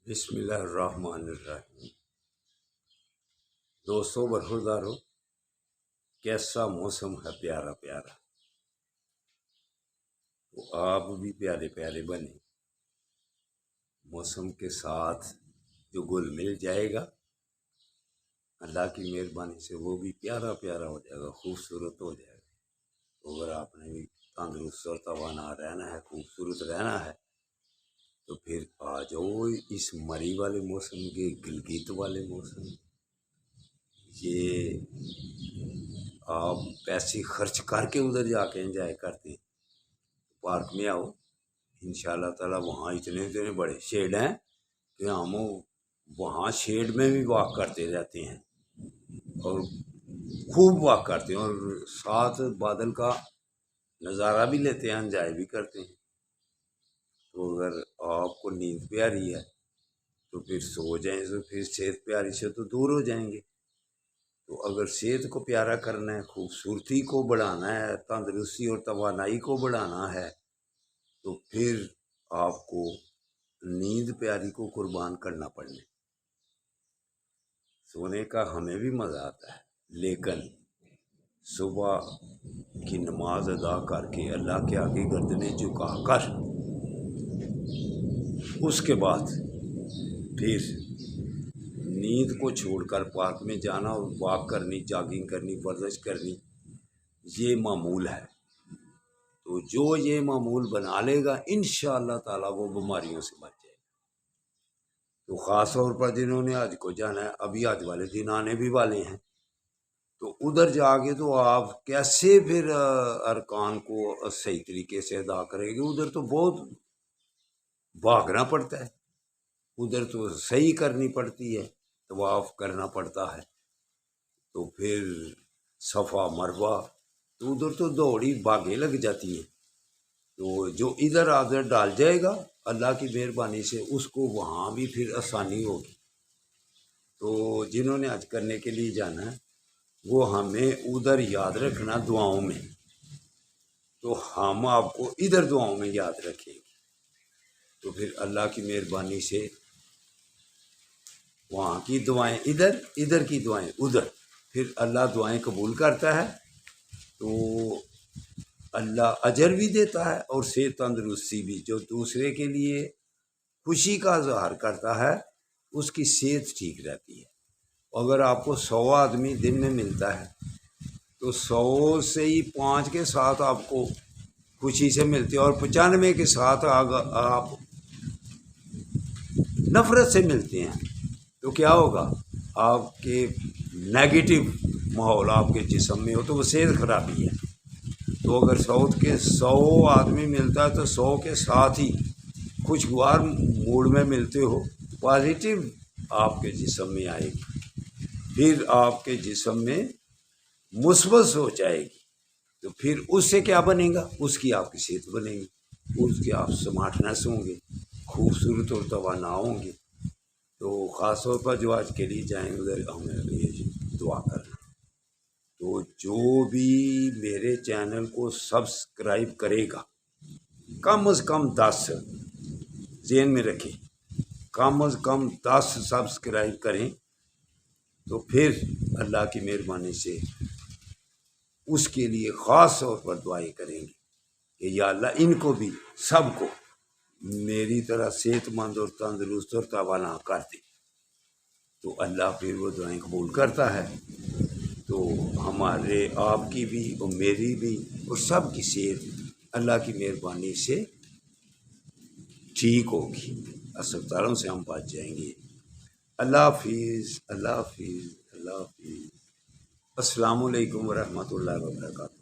بسم اللہ الرحمن الرحیم۔ دوستوں برخوردارو، کیسا موسم ہے پیارا پیارا، تو آپ بھی پیارے پیارے بنے۔ موسم کے ساتھ جو گل مل جائے گا اللہ کی مہربانی سے وہ بھی پیارا پیارا ہو جائے گا، خوبصورت ہو جائے گا۔ تو اگر آپ نے بھی تندرست اور توانا رہنا ہے، خوبصورت رہنا ہے، تو پھر آ جاؤ اس مری والے موسم کے، گلگت والے موسم۔ یہ آپ پیسے خرچ کر کے ادھر جا کے انجوائے کرتے ہیں، پارک میں آؤ، انشاءاللہ تعالی وہاں اتنے بڑے شیڈ ہیں کہ ہم وہاں شیڈ میں بھی واک کرتے رہتے ہیں اور خوب واک کرتے ہیں، اور ساتھ بادل کا نظارہ بھی لیتے ہیں، انجوائے بھی کرتے ہیں۔ تو اگر آپ کو نیند پیاری ہے تو پھر سو جائیں، تو پھر صحت پیاری سے تو دور ہو جائیں گے۔ تو اگر صحت کو پیارا کرنا ہے، خوبصورتی کو بڑھانا ہے، تندرستی اور توانائی کو بڑھانا ہے، تو پھر آپ کو نیند پیاری کو قربان کرنا پڑنا۔ سونے کا ہمیں بھی مزہ آتا ہے، لیکن صبح کی نماز ادا کر کے اللہ کے آگے گردنیں جھکا کر اس کے بعد پھر نیند کو چھوڑ کر پارک میں جانا اور واک کرنی، جاگنگ کرنی، ورزش کرنی، یہ معمول ہے۔ تو جو یہ معمول بنا لے گا انشاءاللہ تعالیٰ وہ بیماریوں سے بچ جائے گا۔ تو خاص طور پر جنہوں نے حج کو جانا ہے، ابھی حج والے دن آنے بھی والے ہیں، تو ادھر جا کے تو آپ کیسے پھر ارکان کو صحیح طریقے سے ادا کریں گے؟ ادھر تو بہت بھاگنا پڑتا ہے، ادھر تو صحیح کرنی پڑتی ہے، طواف کرنا پڑتا ہے، تو پھر صفا مروہ، تو ادھر تو دوڑی بھاگیں لگ جاتی ہیں۔ تو جو ادھر آدر ڈال جائے گا اللہ کی مہربانی سے اس کو وہاں بھی پھر آسانی ہوگی۔ تو جنہوں نے حج کرنے کے لیے جانا ہے وہ ہمیں ادھر یاد رکھنا دعاؤں میں، تو ہم آپ کو ادھر دعاؤں میں یاد رکھیں گے، تو پھر اللہ کی مہربانی سے وہاں کی دعائیں ادھر، ادھر کی دعائیں ادھر، پھر اللہ دعائیں قبول کرتا ہے، تو اللہ اجر بھی دیتا ہے اور صحت تندرستی بھی۔ جو دوسرے کے لیے خوشی کا اظہار کرتا ہے اس کی صحت ٹھیک رہتی ہے۔ اگر آپ کو 100 آدمی دن میں ملتا ہے تو 100 سے ہی 5 کے ساتھ آپ کو خوشی سے ملتے ہیں، اور 95 کے ساتھ آپ نفرت سے ملتے ہیں، تو کیا ہوگا؟ آپ کے نیگیٹو ماحول آپ کے جسم میں ہو تو وہ صحت خرابی ہے۔ تو اگر 100 آدمی ملتا ہے تو 100 کے ساتھ ہی خوشگوار موڈ میں ملتے ہو، پازیٹیو آپ کے جسم میں آئے گی، پھر آپ کے جسم میں مثبت سوچ آئے گی، تو پھر اس سے کیا بنے گا؟ اس کی آپ کی صحت بنے گی، اس کے آپ سمارٹنیس ہوں گے، خوبصورت اور توانا ہوں گے۔ تو خاص طور پر جو آج کے لیے جائیں ادھر ہمیں یہ دعا کرنا۔ تو جو بھی میرے چینل کو سبسکرائب کرے گا، کم از کم 10 ذہن میں رکھیں، کم از کم 10 سبسکرائب کریں، تو پھر اللہ کی مہربانی سے اس کے لیے خاص طور پر دعائیں کریں گے کہ یا اللہ ان کو بھی، سب کو میری طرح صحت مند اور تندرست اور توانا کر دے۔ تو اللہ پھر وہ دعائیں قبول کرتا ہے، تو ہمارے آپ کی بھی اور میری بھی اور سب کی صحت اللہ کی مہربانی سے ٹھیک ہوگی، اسپتالوں سے ہم بچ جائیں گے۔ اللہ حافظ، اللہ حافظ، اللہ حافظ۔ السلام علیکم ورحمۃ اللہ وبرکاتہ۔